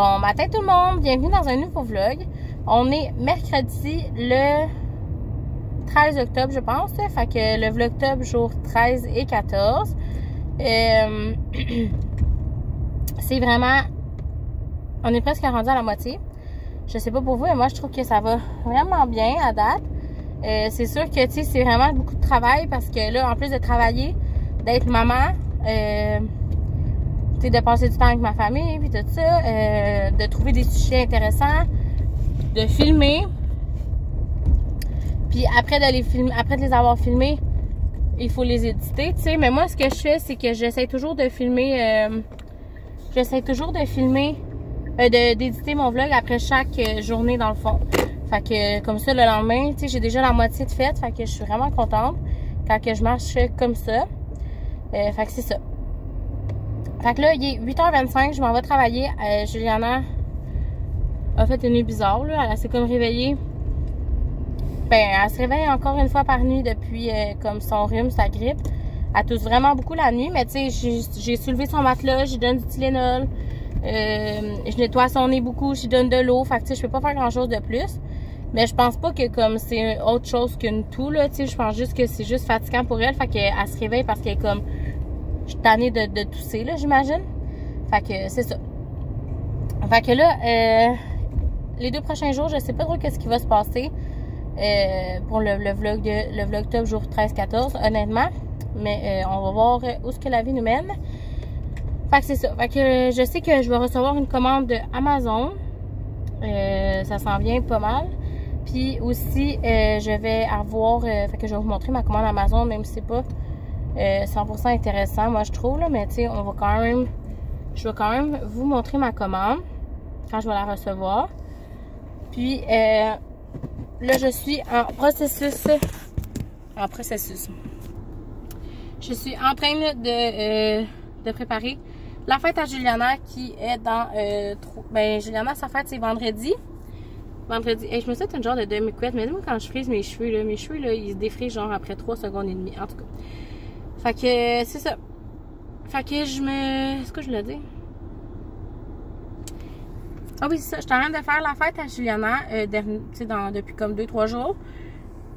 Bon matin tout le monde, bienvenue dans un nouveau vlog. On est mercredi le 13 octobre je pense, fait que le vlog octobre jour 13 et 14. C'est vraiment, on est presque rendu à la moitié. Je sais pas pour vous, mais moi je trouve que ça va vraiment bien à date. C'est sûr que tu sais, c'est vraiment beaucoup de travail parce que là, en plus de travailler, d'être maman, de passer du temps avec ma famille, puis tout ça, de trouver des sujets intéressants, de filmer. Puis après de les avoir filmés, il faut les éditer, tu sais. Mais moi, ce que je fais, c'est que j'essaie toujours de filmer, d'éditer mon vlog après chaque journée dans le fond. Fait que comme ça, le lendemain, tu sais, j'ai déjà la moitié de faite, fait que je suis vraiment contente quand que je marche comme ça. Fait que c'est ça. Fait que là, il est 8h25, je m'en vais travailler. Juliana a fait une nuit bizarre, là. Elle s'est comme réveillée. Ben, elle se réveille encore une fois par nuit depuis comme son rhume, sa grippe. Elle tousse vraiment beaucoup la nuit, mais tu sais, j'ai soulevé son matelas, je lui donne du Tylenol. Je nettoie son nez beaucoup, je lui donne de l'eau. Fait que tu sais, je peux pas faire grand chose de plus. Mais je pense pas que comme c'est autre chose qu'une toux, là, tu sais, je pense juste que c'est juste fatigant pour elle. Fait qu'elle se réveille parce qu'elle est comme... Je suis tannée de tousser, là, j'imagine. Fait que c'est ça. Fait que là, les 2 prochains jours, je sais pas trop qu'est-ce qui va se passer pour le vlog top jour 13-14, honnêtement. Mais on va voir où ce que la vie nous mène. Fait que c'est ça. Fait que je sais que je vais recevoir une commande de Amazon. Ça s'en vient pas mal. Puis aussi, je vais avoir... fait que je vais vous montrer ma commande Amazon, même si c'est pas 100% intéressant, moi je trouve. Là, mais tu sais, je vais quand même vous montrer ma commande quand je vais la recevoir. Puis, là, je suis en processus. Je suis en train de préparer la fête à Juliana qui est dans... ben, Juliana, sa fête, c'est vendredi. Hey, je me souhaite une genre de demi-couette, mais moi, quand je frise mes cheveux, là, ils se défrisent genre après 3 secondes et demie, en tout cas. Fait que, c'est ça. Fait que est-ce que je l'ai dit? Ah oui, c'est ça. Je suis en train de faire la fête à Juliana, depuis comme 2-3 jours.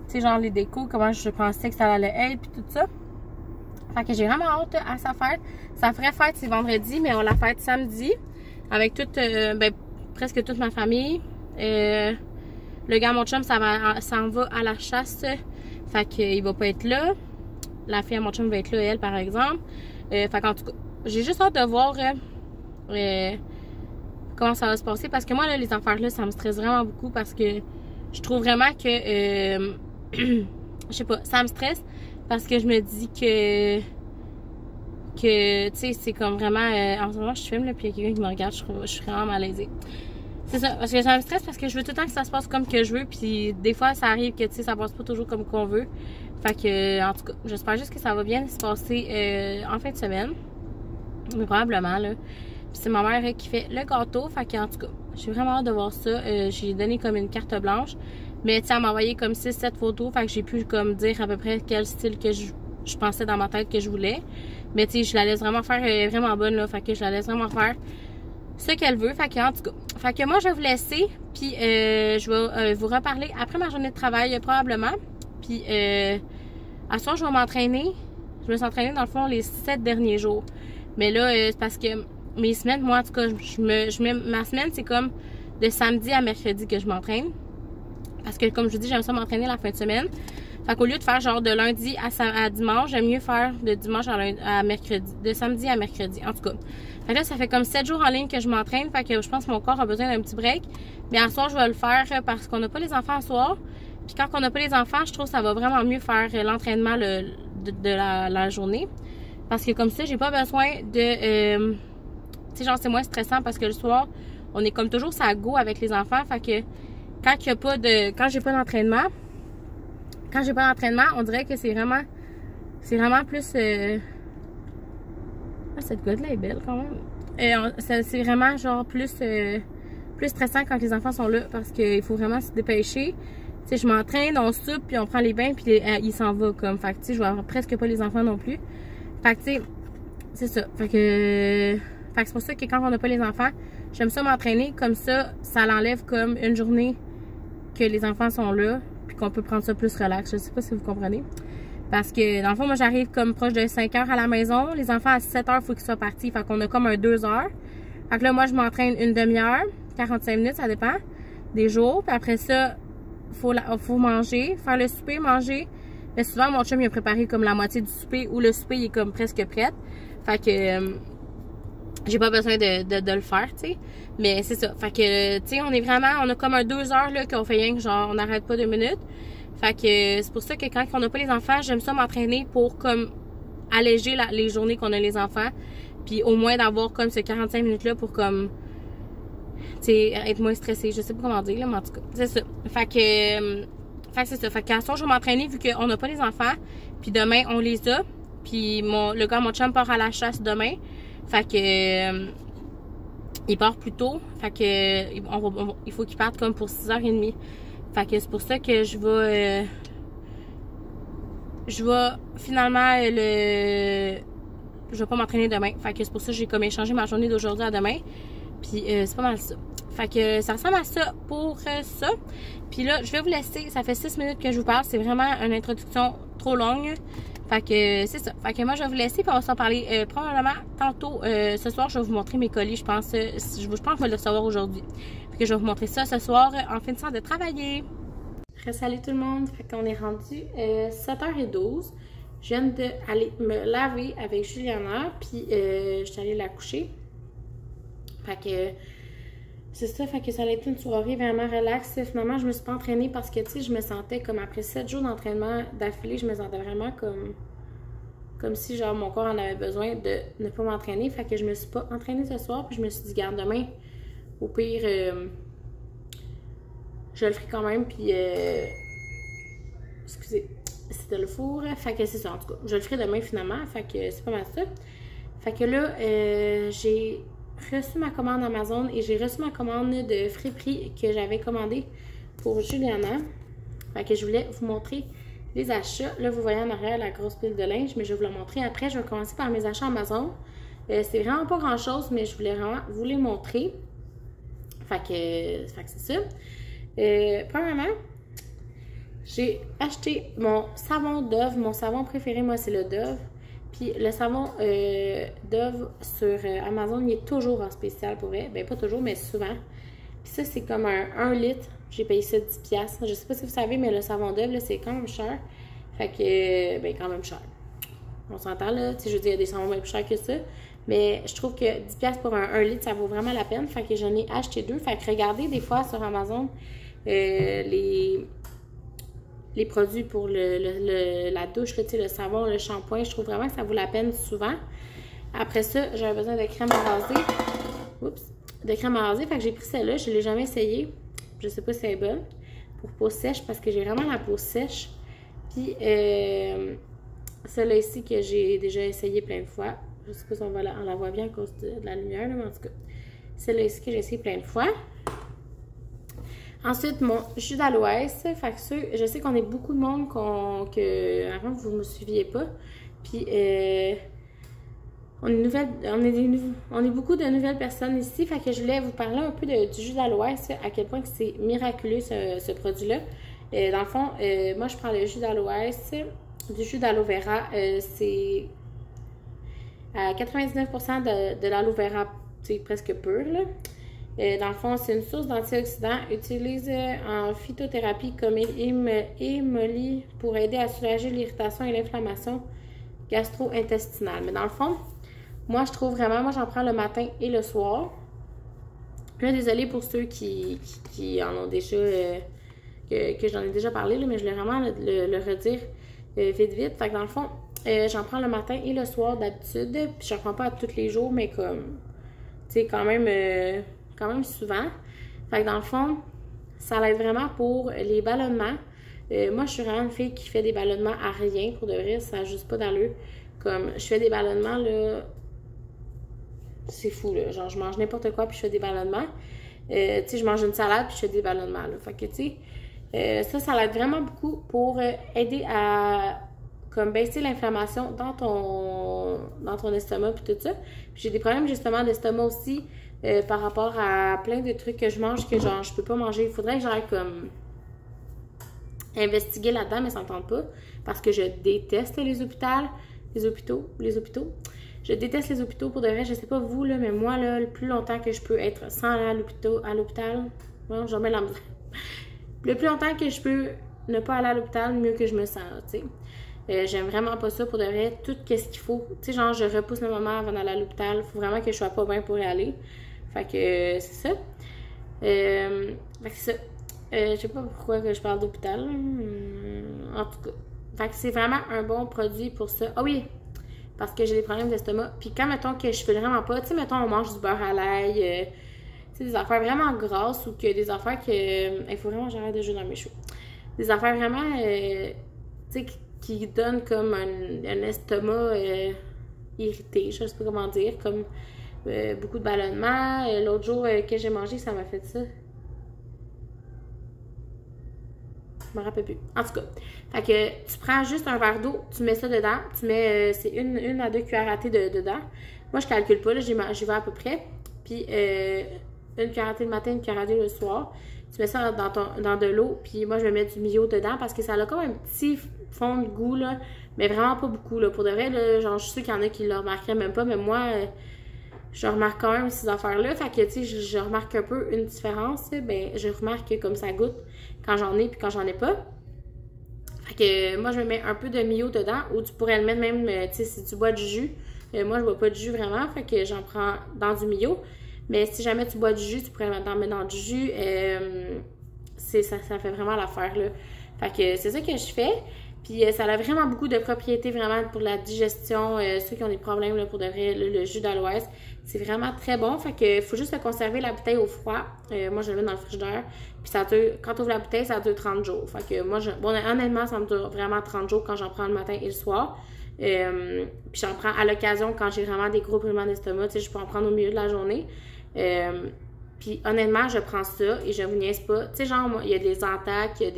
Tu sais, genre les décos, comment je pensais que ça allait être, puis tout ça. Fait que j'ai vraiment hâte à sa fête. Sa vraie fête, c'est vendredi, mais on la fête samedi. Avec presque toute ma famille. Le gars, mon chum, s'en va à la chasse. Fait qu'il va pas être là. La fille à mon chum va être là, elle, par exemple. Fait qu'en tout cas, j'ai juste hâte de voir comment ça va se passer. Parce que moi, là, les affaires-là, ça me stresse vraiment beaucoup. Parce que je trouve vraiment que... je sais pas, ça me stresse. Parce que je me dis que tu sais, c'est comme vraiment... en ce moment, je filme, là, puis il y a quelqu'un qui me regarde. Je suis vraiment malaisée. C'est ça, parce que ça me stresse parce que je veux tout le temps que ça se passe comme que je veux. Puis des fois, ça arrive que, tu sais, ça passe pas toujours comme qu'on veut. Fait que, en tout cas, j'espère juste que ça va bien se passer en fin de semaine. Mais probablement, là. Puis c'est ma mère qui fait le gâteau. Fait que, en tout cas, j'ai vraiment hâte de voir ça. J'ai donné comme une carte blanche. Mais, tu sais, elle m'a envoyé comme 6-7 photos. Fait que j'ai pu, comme, dire à peu près quel style que je pensais dans ma tête que je voulais. Mais, tu sais, je la laisse vraiment faire vraiment bonne, là. Fait que je la laisse vraiment faire ce qu'elle veut. Fait que, en tout cas, fait que moi, je vais vous laisser. Puis, je vais vous reparler après ma journée de travail, probablement. Puis, à ce soir, je vais m'entraîner. Je me suis entraînée, dans le fond, les 7 derniers jours. Mais là, c'est parce que mes semaines, moi, en tout cas, ma semaine, c'est comme de samedi à mercredi que je m'entraîne. Parce que, comme je vous dis, j'aime ça m'entraîner la fin de semaine. Fait qu'au lieu de faire genre de lundi à dimanche, j'aime mieux faire de dimanche à mercredi. De samedi à mercredi, en tout cas. Fait que là, ça fait comme 7 jours en ligne que je m'entraîne. Fait que je pense que mon corps a besoin d'un petit break. Mais à soir, je vais le faire parce qu'on n'a pas les enfants à soir. Puis quand on n'a pas les enfants, je trouve que ça va vraiment mieux faire l'entraînement de la journée. Parce que comme ça, j'ai pas besoin de... tu sais, genre, c'est moins stressant parce que le soir, on est comme toujours ça go avec les enfants. Fait que quand j'ai pas d'entraînement, on dirait que c'est vraiment plus... Ah, cette goutte-là est belle quand même. C'est vraiment genre plus stressant quand les enfants sont là parce qu'il faut vraiment se dépêcher. Tu sais, je m'entraîne, on soupe, puis on prend les bains, puis il s'en va comme. Fait que tu sais, je vais avoir presque pas les enfants non plus. Fait que tu sais, c'est ça. Fait que c'est pour ça que quand on n'a pas les enfants, J'aime ça m'entraîner, comme ça l'enlève comme une journée que les enfants sont là, puis qu'on peut prendre ça plus relax. Je sais pas si vous comprenez. Parce que, dans le fond, moi, j'arrive comme proche de 5 heures à la maison. Les enfants, à 7 heures, il faut qu'ils soient partis. Fait qu'on a comme un 2 heures. Fait que là, moi, je m'entraîne une demi-heure, 45 minutes, ça dépend des jours. Puis après ça, faut manger, faire le souper, manger. Mais souvent, mon chum, il a préparé comme la moitié du souper ou le souper, il est comme presque prêt. Fait que j'ai pas besoin de le faire, tu sais. Mais c'est ça. Fait que, tu sais, on a comme un 2 heures, là, qu'on fait rien que genre, on n'arrête pas 2 minutes. Fait que c'est pour ça que quand on n'a pas les enfants, j'aime ça m'entraîner pour comme alléger les journées qu'on a les enfants. Puis au moins d'avoir comme ce 45 minutes-là pour comme, tu sais, être moins stressé. Je sais pas comment dire, là, mais en tout cas, c'est ça. Fait que c'est ça. Fait qu'à ce soir, je vais m'entraîner vu qu'on n'a pas les enfants. Puis demain, on les a. Puis le gars, mon chum part à la chasse demain. Fait que il part plus tôt. Fait que il faut qu'il parte comme pour 6h30. Fait que c'est pour ça que je vais finalement je vais pas m'entraîner demain. Fait que c'est pour ça que j'ai comme échangé ma journée d'aujourd'hui à demain. Puis c'est pas mal ça. Fait que ça ressemble à ça pour ça. Puis là, je vais vous laisser. Ça fait 6 minutes que je vous parle. C'est vraiment une introduction trop longue. Fait que c'est ça. Fait que moi, je vais vous laisser. Puis on va s'en parler probablement tantôt. Ce soir, je vais vous montrer mes colis. Je pense que je vais le recevoir aujourd'hui. Fait que je vais vous montrer ça ce soir en finissant de travailler. Salut tout le monde. Fait qu'on est rendu 7h12. Je viens d'aller me laver avec Juliana. Puis je suis allée la coucher. Fait que c'est ça, fait que ça a été une soirée vraiment relax. Finalement, je me suis pas entraînée parce que, tu sais, je me sentais comme après 7 jours d'entraînement d'affilée, je me sentais vraiment comme si, genre, mon corps en avait besoin de ne pas m'entraîner. Fait que je me suis pas entraînée ce soir, puis je me suis dit, garde, demain, au pire, je le ferai quand même, puis, excusez, c'était le four. Fait que c'est ça, en tout cas, je le ferai demain, finalement. Fait que c'est pas mal ça. Fait que là, j'ai reçu ma commande Amazon et j'ai reçu ma commande de friperie que j'avais commandée pour Juliana. Fait que je voulais vous montrer les achats. Là, vous voyez en arrière la grosse pile de linge, mais je vais vous la montrer après. Je vais commencer par mes achats Amazon. C'est vraiment pas grand chose, mais je voulais vraiment vous les montrer. Fait que c'est ça. Premièrement, j'ai acheté mon savon Dove. Mon savon préféré, moi, c'est le Dove. Puis le savon Dove sur Amazon, il est toujours en spécial pour vrai. Ben pas toujours, mais souvent. Puis ça, c'est comme un 1 litre. J'ai payé ça 10$. Je sais pas si vous savez, mais le savon Dove, là, c'est quand même cher. Fait que, ben quand même cher. On s'entend là. Tu sais, je veux dire, il y a des savons même plus chers que ça. Mais je trouve que 10$ pour un 1 litre, ça vaut vraiment la peine. Fait que j'en ai acheté 2. Fait que regardez des fois sur Amazon les produits pour la douche, là, le savon, le shampoing. Je trouve vraiment que ça vaut la peine souvent. Après ça, j'avais besoin de crème à raser. Oups! De crème à raser. Fait que j'ai pris celle-là. Je ne l'ai jamais essayée. Je sais pas si elle est bonne. Pour peau sèche, parce que j'ai vraiment la peau sèche. Puis, celle-là ici que j'ai déjà essayé plein de fois. Je sais pas si on la voit bien à cause de la lumière, là, mais en tout cas. Celle-là ici que j'ai essayé plein de fois. Ensuite, mon jus d'aloès. Fait que ça, je sais qu'on est beaucoup de monde avant vous ne me suiviez pas. Puis, on est beaucoup de nouvelles personnes ici. Fait que je voulais vous parler un peu du jus d'aloès, à quel point c'est miraculeux ce produit-là. Dans le fond, moi, je prends le jus d'aloès, du jus d'aloe vera. C'est à 99% de l'aloe vera, c'est presque pur, là. Dans le fond, c'est une source d'antioxydants utilisée en phytothérapie comme émolie pour aider à soulager l'irritation et l'inflammation gastro-intestinale. Mais dans le fond, moi, je trouve vraiment, moi, j'en prends le matin et le soir. Là, désolée pour ceux qui en ont déjà, que j'en ai déjà parlé, là, mais je voulais vraiment le redire vite. Fait que dans le fond, j'en prends le matin et le soir d'habitude. Puis je ne prends pas tous les jours, mais comme, tu sais, quand même souvent. Fait que dans le fond, ça l'aide vraiment pour les ballonnements. Moi, je suis vraiment une fille qui fait des ballonnements à rien. Pour de vrai, ça n'a juste pas d'allure. Comme, je fais des ballonnements, là, c'est fou, là. Genre, je mange n'importe quoi, puis je fais des ballonnements. Tu sais, je mange une salade, puis je fais des ballonnements, là. Fait que, tu sais, ça l'aide vraiment beaucoup pour aider à, comme, baisser l'inflammation dans ton estomac, puis tout ça. Puis j'ai des problèmes, justement, d'estomac aussi par rapport à plein de trucs que je mange que genre je peux pas manger. Il faudrait que j'aille comme investiguer là-dedans, mais ça me tente pas parce que je déteste les hôpitaux. Je déteste les hôpitaux pour de vrai. Je sais pas vous, là, mais moi, là, le plus longtemps que je peux être sans aller à l'hôpital, bon, j'en mets la misère. Le plus longtemps que je peux ne pas aller à l'hôpital, mieux que je me sens, tu sais. J'aime vraiment pas ça pour de vrai. Tout qu'est-ce qu'il faut. Tu sais, genre, je repousse le moment avant d'aller à l'hôpital. Il faut vraiment que je sois pas bien pour y aller. Fait que c'est ça. Fait que c'est ça. Je sais pas pourquoi que je parle d'hôpital. En tout cas. Fait que c'est vraiment un bon produit pour ça. Ah oui! Parce que j'ai des problèmes d'estomac. Puis quand, mettons, que je fais vraiment pas, tu sais, mettons, on mange du beurre à l'ail, tu sais, des affaires vraiment grasses ou que des affaires que... Il faut vraiment que j'arrête de jouer dans mes cheveux. Des affaires vraiment, tu sais, qui donnent comme un estomac irrité, je sais pas comment dire, comme beaucoup de ballonnements. L'autre jour que j'ai mangé, ça m'a fait ça. Je me rappelle plus. En tout cas, fait que tu prends juste un verre d'eau, tu mets ça dedans, tu mets, c'est une à 2 cuillères à thé dedans. Moi, je calcule pas, là, j'y vais à peu près. Puis, une cuillère à thé le matin, une cuillère à thé le soir. Tu mets ça dans de l'eau, puis moi, je vais mettre du Mio dedans parce que ça a comme un petit fond de goût, là, mais vraiment pas beaucoup, là. Pour de vrai, là, genre, je sais qu'il y en a qui le remarqueraient même pas, mais moi, je remarque quand même ces affaires-là. Fait que, tu sais, je remarque un peu une différence. Ben, je remarque comme ça goûte quand j'en ai puis quand j'en ai pas. Fait que moi, je me mets un peu de Mio dedans ou tu pourrais le mettre même, tu sais, si tu bois du jus. Moi, je bois pas de jus vraiment. Fait que j'en prends dans du Mio. Mais si jamais tu bois du jus, tu pourrais en mettre dans du jus. Ça fait vraiment l'affaire, là. Fait que c'est ça que je fais. Puis ça a vraiment beaucoup de propriétés vraiment pour la digestion, ceux qui ont des problèmes là, pour de vrai, le jus d'aloès. C'est vraiment très bon. Fait que faut juste conserver la bouteille au froid. Moi, je le mets dans le frigidaire. Puis ça dure, quand tu ouvres la bouteille, ça dure 30 jours. Fait que moi, honnêtement, ça me dure vraiment 30 jours quand j'en prends le matin et le soir. Puis j'en prends à l'occasion quand j'ai vraiment des gros brûlements d'estomac. Tu sais, je peux en prendre au milieu de la journée. Puis honnêtement, je prends ça et je vous niaise pas. Tu sais, genre, il y a des Zantac, il y a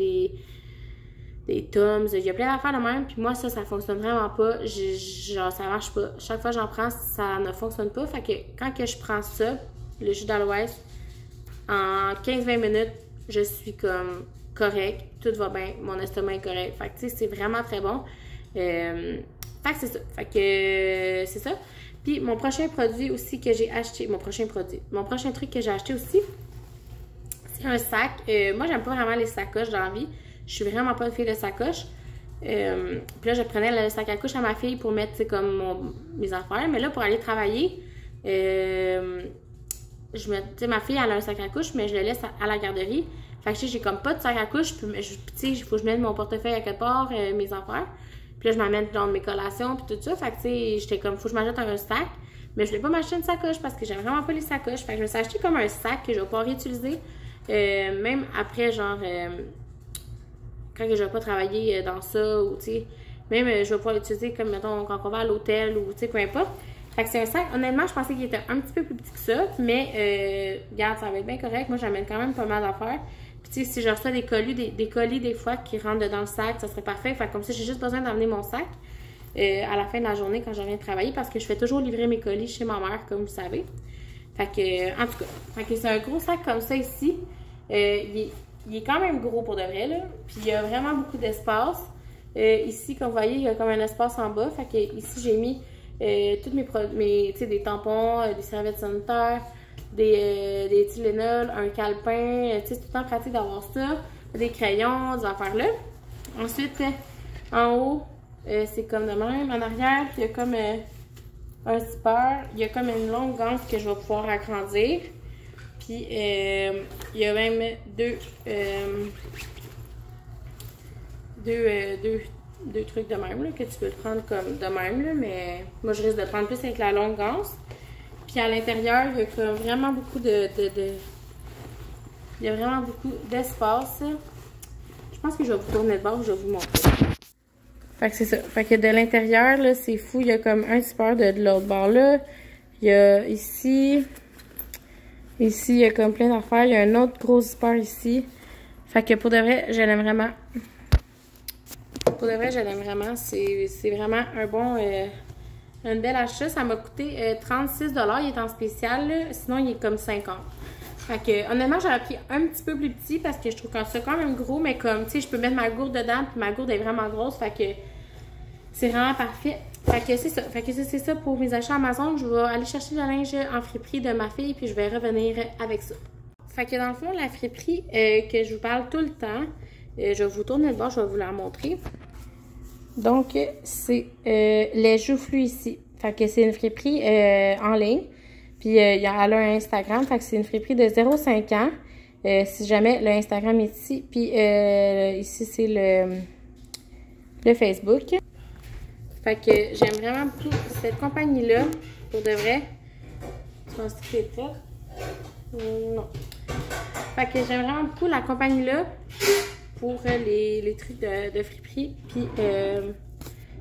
des Tums, il y a plein d'affaires de même, puis moi, ça fonctionne vraiment pas. Genre, ça marche pas. Chaque fois que j'en prends, ça ne fonctionne pas. Fait que quand que je prends ça, le jus d'aloès, en 15-20 minutes, je suis comme correct, tout va bien, mon estomac est correct. Fait que, tu sais, c'est vraiment très bon. Fait que c'est ça. Fait que c'est ça. Puis, mon prochain produit aussi que j'ai acheté, mon prochain truc que j'ai acheté aussi, c'est un sac. Moi, j'aime pas vraiment les sacoches dans la vie. Je suis vraiment pas une fille de sacoche. Puis là, je prenais le sac à couche à ma fille pour mettre comme mes affaires. Mais là, pour aller travailler, ma fille, elle a un sac à couche, mais je le laisse à la garderie. Fait que j'ai comme pas de sac à couche. Puis il faut que je mette mon portefeuille à quelque part, mes affaires. Puis là, je m'amène dans mes collations, puis tout ça. Fait que tu sais, j'étais comme, faut que je m'achète un sac. Mais je voulais pas m'acheter une sacoche parce que j'aime vraiment pas les sacoches. Fait que je me suis acheté comme un sac que je vais pouvoir réutiliser. Même après, genre... quand je vais pas travailler dans ça, ou tu sais, même je vais pouvoir l'utiliser comme, mettons, quand on va à l'hôtel, ou tu sais, peu importe. Fait que c'est un sac, honnêtement, je pensais qu'il était un petit peu plus petit que ça, mais, regarde, ça va être bien correct. Moi, j'amène quand même pas mal d'affaires. Puis tu sais, si je reçois des colis des fois qui rentrent dans le sac, ça serait parfait. Fait que comme ça, j'ai juste besoin d'amener mon sac à la fin de la journée quand je viens de travailler, parce que je fais toujours livrer mes colis chez ma mère, comme vous savez. Fait que, en tout cas, fait que c'est un gros sac comme ça ici. Il est quand même gros pour de vrai, là. Puis il y a vraiment beaucoup d'espace. Ici, comme vous voyez, il y a comme un espace en bas. Fait que ici, j'ai mis tous mes produits, tu sais, des tampons, des serviettes sanitaires, des Tylenol, un calepin. Tu sais, c'est tout le temps pratique d'avoir ça. Des crayons, des affaires là. Ensuite, en haut, c'est comme de même. En arrière, il y a comme un zipper. Il y a comme une longue ganse que je vais pouvoir agrandir. Puis, il y a même deux trucs de même, là, que tu peux le prendre comme de même, là, mais moi, je risque de prendre plus avec la longue ganse. Puis, à l'intérieur, il y a comme vraiment beaucoup il y a vraiment beaucoup d'espace. Je pense que je vais vous tourner de bord, je vais vous montrer. Fait que c'est ça. Fait que de l'intérieur, là, c'est fou. Il y a comme un zipper de l'autre bord, là. Il y a ici... Ici, il y a comme plein d'affaires. Il y a un autre gros zipper ici. Fait que pour de vrai, je l'aime vraiment. Pour de vrai, je l'aime vraiment. C'est vraiment un bon Un bel achat. Ça m'a coûté 36 $. Il est en spécial, là. Sinon il est comme 50. Fait que, honnêtement, j'aurais pris un petit peu plus petit parce que je trouve que c'est quand même gros, mais comme, tu sais, je peux mettre ma gourde dedans, puis ma gourde est vraiment grosse, fait que c'est vraiment parfait. Fait que c'est ça. Fait que c'est ça pour mes achats Amazon. Je vais aller chercher le linge en friperie de ma fille, puis je vais revenir avec ça. Fait que dans le fond, la friperie que je vous parle tout le temps, je vais vous tourner le bord, je vais vous la montrer. Donc, c'est les joufflus ici. Fait que c'est une friperie en ligne. Puis, elle a un Instagram, fait que c'est une friperie de 0,5 ans. Si jamais le Instagram est ici. Puis, ici, c'est le Facebook. Fait que j'aime vraiment beaucoup cette compagnie-là. Pour de vrai. Tu penses que c'est ça? Non. Fait que j'aime vraiment beaucoup la compagnie-là pour les trucs de friperie. Puis,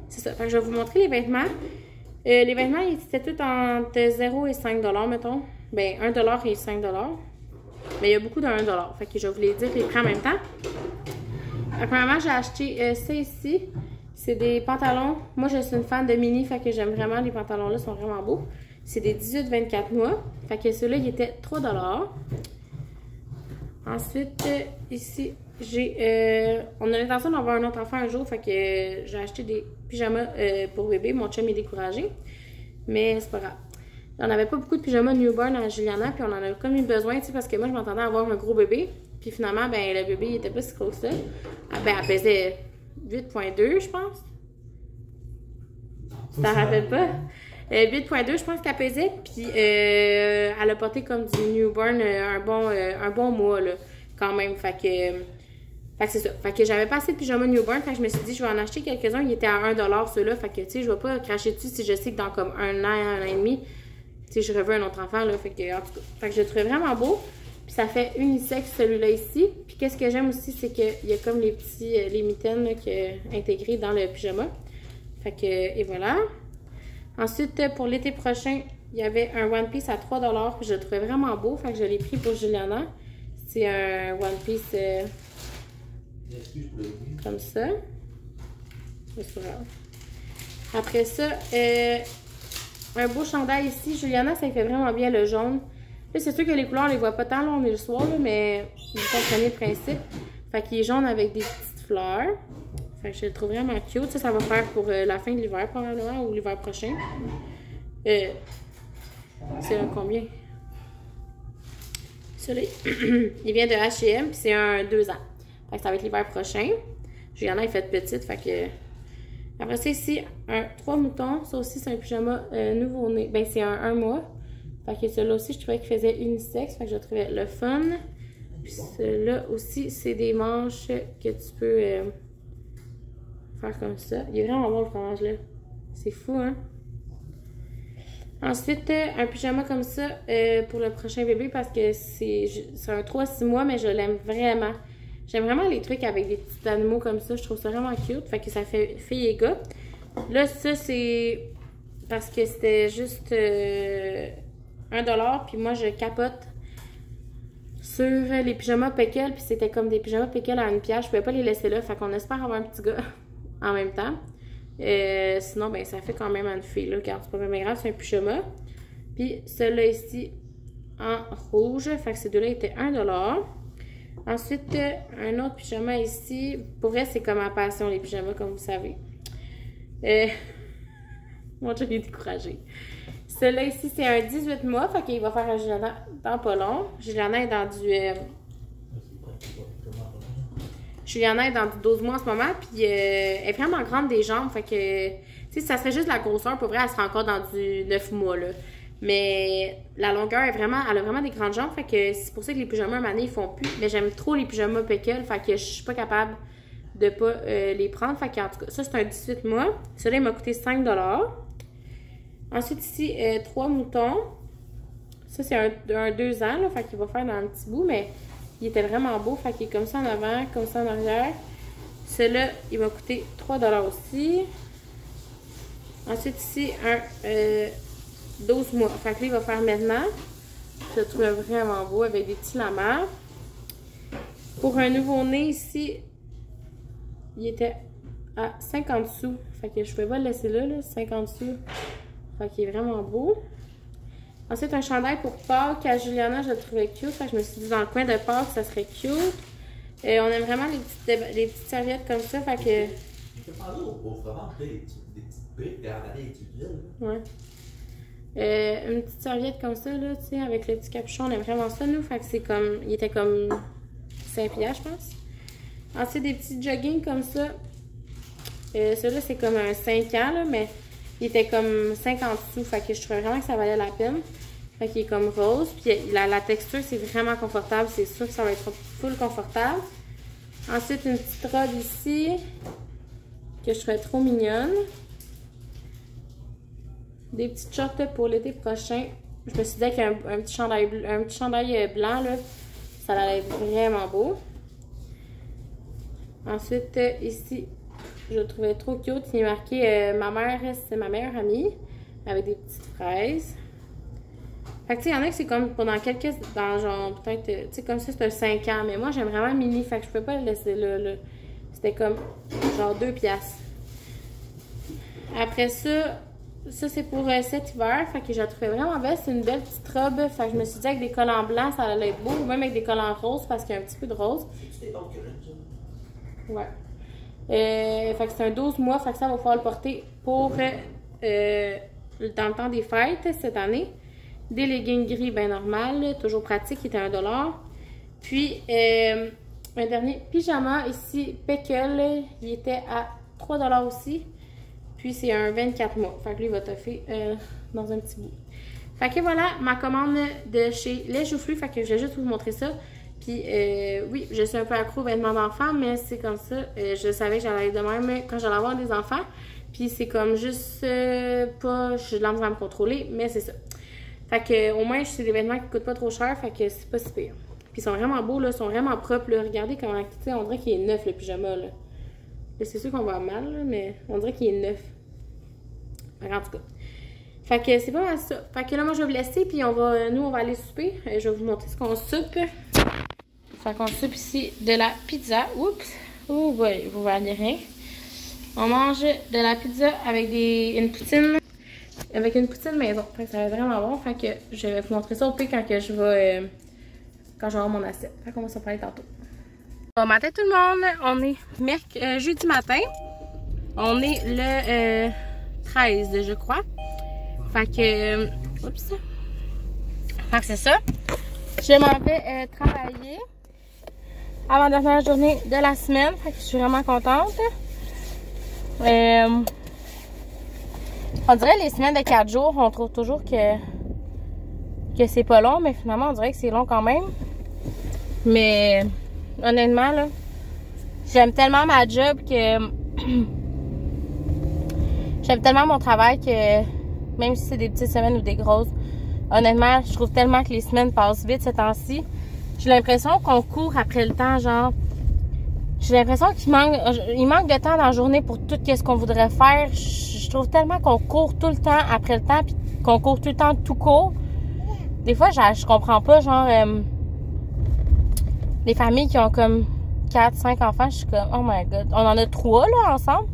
c'est ça. Fait que je vais vous montrer les vêtements. Les vêtements, ils étaient tous entre 0 et 5 $, mettons. Ben, 1 $ et 5 $. Mais il y a beaucoup de 1 $. Fait que je vais vous les dire les prix en même temps. Premièrement, j'ai acheté ça ici. C'est des pantalons. Moi, je suis une fan de mini, fait que j'aime vraiment les pantalons-là, sont vraiment beaux. C'est des 18-24 mois. Fait que ceux-là, ils étaient 3 $. Ensuite, ici, on a l'intention d'avoir un autre enfant un jour, fait que j'ai acheté des pyjamas pour bébé. Mon chum est découragé, mais c'est pas grave. On n'avait pas beaucoup de pyjamas newborn à Juliana, puis on en a comme eu besoin, tu sais, parce que moi, je m'entendais avoir un gros bébé. Puis finalement, ben le bébé, il était pas si gros que ça. Ah, ben, elle pesait 8,2, je pense. Tu t'en rappelles pas? 8,2, je pense qu'elle pesait. Puis elle a porté comme du newborn un bon mois, là, quand même. Fait que c'est ça. Fait que j'avais pas assez de pyjamas newborn. Fait que je me suis dit, je vais en acheter quelques-uns. Ils étaient à 1 $ ceux-là. Fait que, tu sais, je vais pas cracher dessus si je sais que dans comme un an et demi, tu sais, je reveux un autre enfant, là. Fait que, en tout cas, fait que je le trouvais vraiment beau. Puis ça fait unisexe, celui-là ici. Puis qu'est-ce que j'aime aussi, c'est qu'il y a comme les petits, les mitaines, là, intégrées dans le pyjama. Fait que, et voilà. Ensuite, pour l'été prochain, il y avait un One Piece à 3 $. Puis je le trouvais vraiment beau. Fait que je l'ai pris pour Juliana. C'est un One Piece comme ça. C'est pas grave. Après ça, un beau chandail ici. Juliana, ça lui fait vraiment bien le jaune. Là, c'est sûr que les couleurs, on les voit pas tant, là, on est le soir, là, mais vous comprenez le principe. Fait qu'il est jaune avec des petites fleurs. Fait que je le trouve vraiment cute. Ça va faire pour la fin de l'hiver, probablement, ou l'hiver prochain. C'est un combien? Celui-là, il vient de H&M, puis c'est un 2 ans. Fait que ça va être l'hiver prochain. Juliana est faite petite, fait que... Après ça, ici, un 3 moutons. Ça aussi, c'est un pyjama nouveau-né. Ben, c'est un mois. Fait que celui-là aussi, je trouvais qu'il faisait unisexe. Fait que je trouvais le fun. Puis celui-là aussi, c'est des manches que tu peux faire comme ça. Il est vraiment bon, le fromage, là. C'est fou, hein? Ensuite, un pyjama comme ça pour le prochain bébé parce que c'est un 3-6 mois, mais je l'aime vraiment. J'aime vraiment les trucs avec des petits animaux comme ça. Je trouve ça vraiment cute. Fait que ça fait fille et gars. Là, ça, c'est parce que c'était juste 1 $. Puis moi, je capote sur les pyjamas Peckel. Puis c'était comme des pyjamas Peckel à 1 $. Je pouvais pas les laisser là. Fait qu'on espère avoir un petit gars en même temps. Sinon, ben ça fait quand même une fille. Là. Regarde, c'est pas vraiment grave. C'est un pyjama. Puis celui-là ici en rouge. Fait que ces deux-là étaient 1 $. Ensuite, un autre pyjama ici. Pour vrai, c'est comme ma passion, les pyjamas, comme vous savez. Moi, je l'ai découragé. Celui-là ici, c'est un 18 mois. Fait qu'il va faire un Juliana dans pas long. Juliana est dans du... Juliana est dans du 12 mois en ce moment. Puis elle est vraiment grande des jambes. Fait que... Tu sais, ça serait juste la grosseur. Pour vrai, elle serait encore dans du 9 mois, là. Mais la longueur est vraiment... Elle a vraiment des grandes jambes. Fait que c'est pour ça que les pyjamas, à un moment donné, ils font plus. Mais j'aime trop les pyjamas Peckel. Fait que je suis pas capable de pas les prendre. Fait que, en tout cas, ça, c'est un 18 mois. Celui-là, il m'a coûté 5 $. Ensuite, ici, 3 moutons. Ça, c'est un 2 ans, là. Fait qu'il va faire dans un petit bout. Mais il était vraiment beau. Fait qu'il est comme ça en avant, comme ça en arrière. Celui-là, il m'a coûté 3 $ aussi. Ensuite, ici, un... 12 mois. Fait que là, il va faire maintenant. Je le trouve vraiment beau avec des petits lamars. Pour un nouveau-né ici, il était à 50 sous. Fait que je ne pouvais pas le laisser là, 50 sous. Fait qu'il est vraiment beau. Ensuite, un chandail pour Pâques à Juliana, je le trouvais cute. Fait que je me suis dit dans le coin de Pâques, ça serait cute. On aime vraiment les petites serviettes comme ça. Fait que. Je te parlais au fromage, des petites briques derrière les tuiles. Ouais. Une petite serviette comme ça, là, tu sais, avec le petit capuchon, on aime vraiment ça, nous. Fait que c'est comme. Il était comme 5$, je pense. Ensuite, des petits jogging comme ça. Celui-là, c'est comme un 5 ans, là, mais il était comme 50 sous. Fait que je trouvais vraiment que ça valait la peine. Fait qu'il est comme rose. Puis la texture, c'est vraiment confortable. C'est sûr que ça va être full confortable. Ensuite, une petite robe ici, que je trouvais trop mignonne. Des petites shorts pour l'été prochain. Je me suis dit qu'un petit chandail blanc, là, ça allait être vraiment beau. Ensuite, ici, je le trouvais trop cute. Il est marqué ma mère, c'est ma meilleure amie, avec des petites fraises. Fait que tu sais, il y en a que c'est comme pendant quelques. Dans genre, peut-être, tu sais, comme ça, c'est un 5 ans. Mais moi, j'aime vraiment mini. Fait que je peux pas le laisser là. C'était comme genre 2$. Après ça c'est pour cet hiver. Fait que je la trouvais vraiment belle. C'est une belle petite robe. Fait que je me suis dit avec des collants blancs, ça allait être beau. Ou même avec des collants roses parce qu'il y a un petit peu de rose. C'est des que j'aime ça. Ouais. Fait que c'est un 12 mois. Fait que ça va pouvoir le porter pour dans le temps des fêtes cette année. Des leggings gris bien normal, toujours pratique, qui était à 1$. Puis, un dernier pyjama ici, Peckle, il était à 3$ aussi. Puis, c'est un 24 mois. Fait que lui, il va toffer dans un petit bout. Fait que voilà, ma commande de chez Les Joufflus. Fait que je vais juste vous montrer ça. Puis, oui, je suis un peu accro aux vêtements d'enfants, mais c'est comme ça. Je savais que j'allais être de même quand j'allais avoir des enfants. Puis, c'est comme juste pas, je l'envie à me contrôler, mais c'est ça. Fait que au moins, c'est des vêtements qui coûtent pas trop cher, fait que c'est pas si pire. Puis ils sont vraiment beaux, là, ils sont vraiment propres, là. Regardez comment, tu sais, on dirait qu'il est neuf, le pyjama, là. C'est sûr qu'on voit mal, là, mais on dirait qu'il est neuf. En tout cas. Fait que c'est pas mal ça. Fait que là, moi, je vais vous laisser, puis nous, on va aller souper. Je vais vous montrer ce qu'on soupe. Fait qu'on soupe ici de la pizza. Oups! Ouh, ouais, vous voyez rien. On mange de la pizza avec une poutine. Avec une poutine maison. Fait que ça va être vraiment bon. Fait que je vais vous montrer ça au pire quand je vais avoir mon assiette. Fait qu'on va s'en parler tantôt. Bon matin tout le monde. On est jeudi matin. On est le 13, je crois. Fait que oups. Fait que c'est ça. Je m'en vais travailler avant la dernière journée de la semaine. Fait que je suis vraiment contente. On dirait les semaines de 4 jours, on trouve toujours que c'est pas long, mais finalement, on dirait que c'est long quand même. Mais honnêtement, là, j'aime tellement ma job que j'aime tellement mon travail que même si c'est des petites semaines ou des grosses, honnêtement, je trouve tellement que les semaines passent vite ces temps-ci. J'ai l'impression qu'on court après le temps, genre. J'ai l'impression qu'il manque de temps dans la journée pour tout ce qu'on voudrait faire. Je trouve tellement qu'on court tout le temps après le temps, puis qu'on court tout le temps tout court. Des fois, je comprends pas, genre, les familles qui ont comme 4, 5 enfants, je suis comme, oh my god. On en a 3, là, ensemble.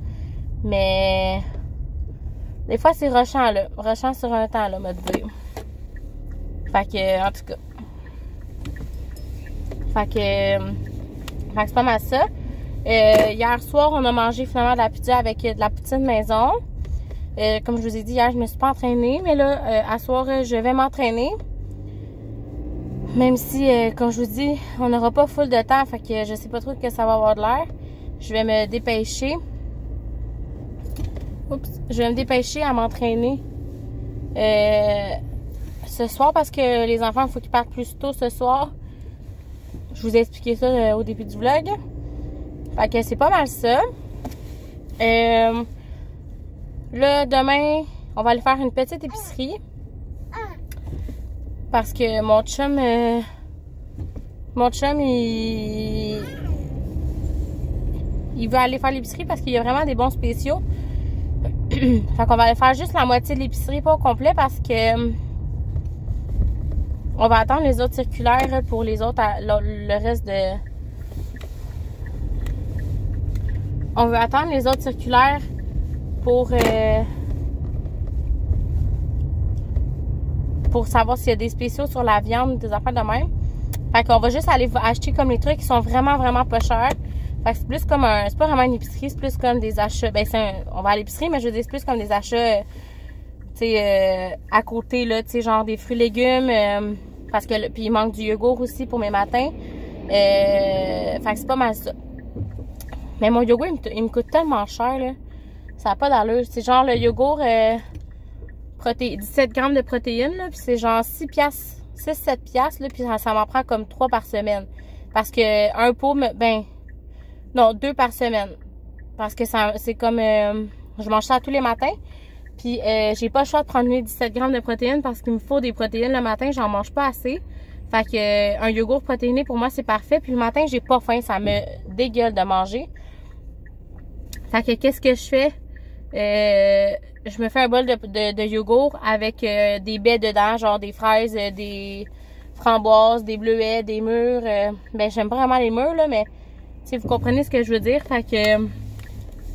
Mais, des fois, c'est rushant, là. Rushant sur un temps, là, me dire. Fait que, en tout cas. Fait que c'est pas mal ça. Hier soir, on a mangé finalement de la pizza avec de la poutine maison. Comme je vous ai dit hier, je me suis pas entraînée. Mais là, à soir, je vais m'entraîner. Même si, comme je vous dis, on n'aura pas full de temps. Fait que je sais pas trop que ça va avoir de l'air. Je vais me dépêcher. Oups. Je vais me dépêcher à m'entraîner ce soir parce que les enfants, il faut qu'ils partent plus tôt ce soir. Je vous ai expliqué ça au début du vlog. Fait que c'est pas mal ça. Là, demain, on va aller faire une petite épicerie. Parce que mon chum, il veut aller faire l'épicerie parce qu'il y a vraiment des bons spéciaux. Fait qu'on va aller faire juste la moitié de l'épicerie, pas au complet, parce que on va attendre les autres circulaires pour les autres, le reste de... On veut attendre les autres circulaires pour pour savoir s'il y a des spéciaux sur la viande, des affaires de même. Fait qu'on va juste aller acheter comme les trucs qui sont vraiment, vraiment pas chers. Fait que c'est plus comme c'est pas vraiment une épicerie, c'est plus comme des achats. Ben, on va à l'épicerie, mais je veux dire, c'est plus comme des achats, tu sais, à côté, là, tu sais, genre des fruits, légumes, parce que, puis il manque du yogourt aussi pour mes matins. Fait que c'est pas mal ça. Mais mon yogourt, il me coûte tellement cher, là. Ça n'a pas d'allure. C'est genre le yogourt, 17 grammes de protéines, là, puis c'est genre 6 piastres. 6-7 piastres, là, puis ça m'en prend comme 3 par semaine. Parce que un pot, ben, non, 2 par semaine. Parce que c'est comme, je mange ça tous les matins. Puis j'ai pas le choix de prendre les 17 grammes de protéines parce qu'il me faut des protéines le matin, j'en mange pas assez. Fait que un yogourt protéiné pour moi c'est parfait. Puis le matin j'ai pas faim, ça me dégueule de manger. Fait que qu'est-ce que je fais? Je me fais un bol de yogourt avec des baies dedans, genre des fraises, des framboises, des bleuets, des mûres. Ben j'aime pas vraiment les mûres là, mais si vous comprenez ce que je veux dire. Fait que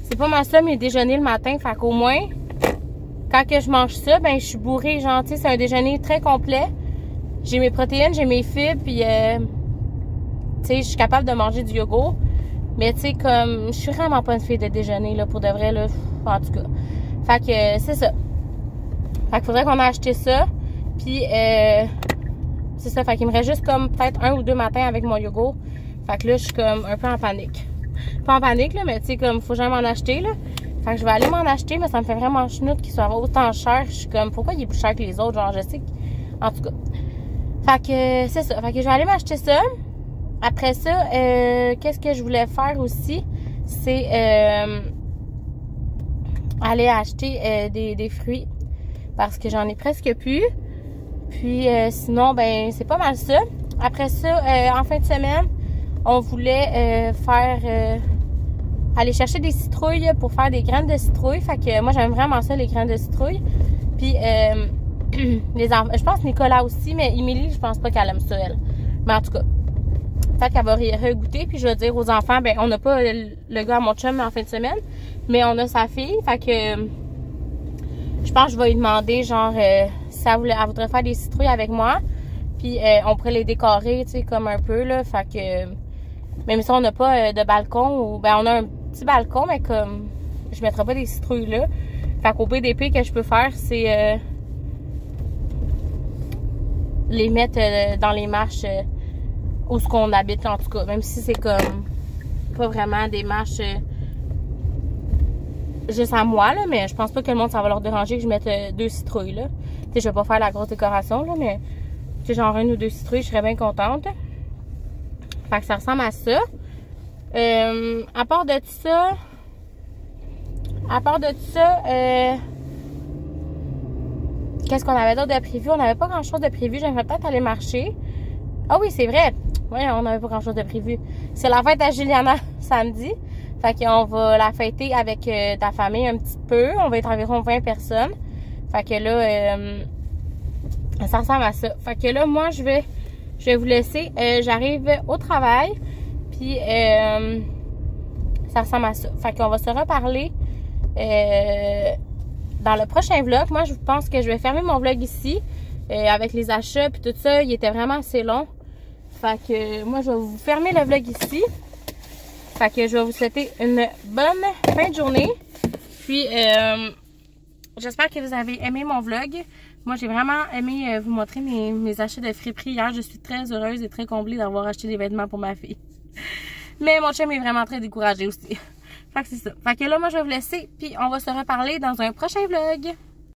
c'est pas mal ça mes déjeuners le matin. Fait qu'au moins, quand que je mange ça, ben je suis bourrée, genre tu sais, c'est un déjeuner très complet. J'ai mes protéines, j'ai mes fibres, puis tu sais, je suis capable de manger du yogourt. Mais tu sais, comme, je suis vraiment pas une fille de déjeuner, là, pour de vrai, là, en tout cas. Fait que, c'est ça. Fait qu'il faudrait qu'on ait acheté ça. Puis, c'est ça. Fait qu'il me reste juste comme peut-être 1 ou 2 matins avec mon yogourt. Fait que là, je suis comme un peu en panique. Pas en panique, là, mais tu sais, comme, faut jamais m'en acheter, là. Fait que je vais aller m'en acheter, mais ça me fait vraiment chenoute qu'il soit autant cher. Je suis comme, pourquoi il est plus cher que les autres? Genre, je sais que, en tout cas. Fait que, c'est ça. Fait que je vais aller m'acheter ça. Après ça, qu'est-ce que je voulais faire aussi? C'est aller acheter des fruits. Parce que j'en ai presque plus. Puis sinon, ben c'est pas mal ça. Après ça, en fin de semaine, on voulait aller chercher des citrouilles pour faire des graines de citrouille. Fait que moi, j'aime vraiment ça, les graines de citrouille. Puis, je pense Nicolas aussi, mais Émilie, je pense pas qu'elle aime ça, elle. Mais en tout cas, fait qu'elle va regoûter. Puis je vais dire aux enfants, ben on n'a pas le gars à mon chum en fin de semaine, mais on a sa fille. Fait que je pense que je vais lui demander, genre, si elle voudrait faire des citrouilles avec moi. Puis on pourrait les décorer, tu sais, comme un peu, là. Fait que, même si on n'a pas de balcon, ou ben on a un petit balcon, mais comme, je mettrai pas des citrouilles là. Fait qu'au PDP que je peux faire, c'est les mettre dans les marches où ce qu'on habite, en tout cas. Même si c'est comme pas vraiment des marches juste à moi, là, mais je pense pas que le monde, ça va leur déranger que je mette 2 citrouilles, là. Tu sais, je vais pas faire la grosse décoration, là, mais tu sais, genre 1 ou 2 citrouilles, je serais bien contente. Fait que ça ressemble à ça. À part de ça, qu'est-ce qu'on avait d'autre de prévu? On n'avait pas grand-chose de prévu. J'aimerais peut-être aller marcher. Ah oui, c'est vrai. Oui, on n'avait pas grand-chose de prévu. C'est la fête à Juliana samedi. Fait qu'on va la fêter avec ta famille un petit peu. On va être environ 20 personnes. Fait que là, ça ressemble à ça. Fait que là, moi, je vais vous laisser. J'arrive au travail. Puis, ça ressemble à ça. Fait qu'on va se reparler dans le prochain vlog. Moi, je pense que je vais fermer mon vlog ici. Avec les achats puis tout ça, il était vraiment assez long. Fait que moi, je vais vous fermer le vlog ici. Fait que je vais vous souhaiter une bonne fin de journée. Puis, j'espère que vous avez aimé mon vlog. Moi, j'ai vraiment aimé vous montrer mes achats de friperie hier. Je suis très heureuse et très comblée d'avoir acheté des vêtements pour ma fille. Mais mon chum est vraiment très découragé aussi. Fait que c'est ça. Fait que là, moi, je vais vous laisser. Puis, on va se reparler dans un prochain vlog.